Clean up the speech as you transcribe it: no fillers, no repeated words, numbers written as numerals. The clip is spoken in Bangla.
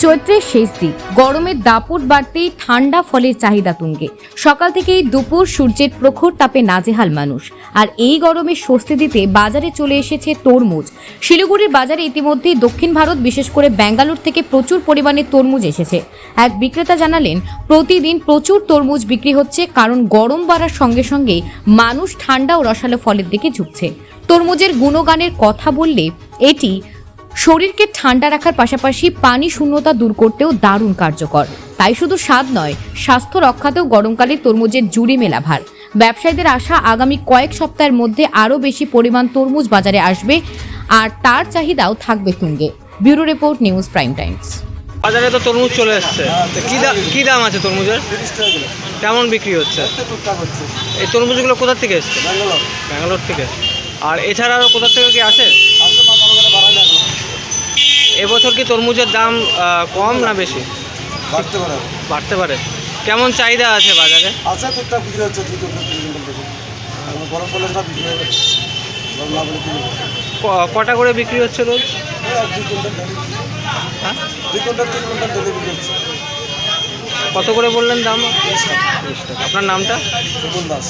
চৈত্রের শেষ দিক, গরমের দাপট বাড়তেই ঠান্ডা ফলের চাহিদা তুঙ্গে। সকাল থেকেই দুপুর সূর্যের প্রখর তাপে নাজেহাল মানুষ। আর এই গরমে স্বস্তি দিতে বাজারে চলে এসেছে তরমুজ। শিলিগুড়ির বাজারে ইতিমধ্যেই দক্ষিণ ভারত, বিশেষ করে ব্যাঙ্গালোর থেকে প্রচুর পরিমাণে তরমুজ এসেছে। এক বিক্রেতা জানালেন, প্রতিদিন প্রচুর তরমুজ বিক্রি হচ্ছে, কারণ গরম বাড়ার সঙ্গে সঙ্গে মানুষ ঠান্ডা ও রসালো ফলের দিকে ঝুঁকছে। তরমুজের গুণগানের কথা বললে এটি শরীরকে ঠান্ডা রাখার পাশাপাশি পানি শূন্যতা দূর করতেও দারুণ কার্যকর। তাই শুধু স্বাদ নয়, স্বাস্থ্য রক্ষাতেও গরমকালে তরমুজের জুড়ি মেলা ভার। ব্যবসায়ীদের আশা, আগামী কয়েক সপ্তাহের মধ্যে আরও বেশি পরিমাণ তরমুজ বাজারে আসবে আর তার চাহিদাও থাকবে তুঙ্গে। Bureau report, news prime Times. বাজারে তো তরমুজ চলে এসছে, কি দাম আছে তরমুজের? 30 টাকা কিলো। কেমন বিক্রি হচ্ছে? টুকটাক হচ্ছে। এই তরমুজগুলো কোথা থেকে এসছে? ব্যাঙ্গালোর থেকে। আর এছাড়া আরও কোথা থেকে কি আসে? আসলে মাছ আমাদের বাড়ায় না এখন। এবছর কি তরমুজের দাম কম না বেশি? বাড়তে পারে। বাড়তে পারে। কেমন চাহিদা আছে বাজারে? আছে টুকটাক বিক্রি হচ্ছে 2 কুইন্টাল 3 কুইন্টাল থেকে। এখন গরম পড়লে সব বিক্রি হয়ে যাচ্ছে। গরম না পড়লে কিনে কটা করে বিক্রি হচ্ছে রোজ? 2 কুইন্টাল ডেলি। হ্যাঁ, 2 কুইন্টাল 3 কুইন্টাল ডেলি বিক্রি হচ্ছে। কত করে বললেন দাম? 30 টাকা। 30 টাকা। আপনার নামটা? সুমন দাস।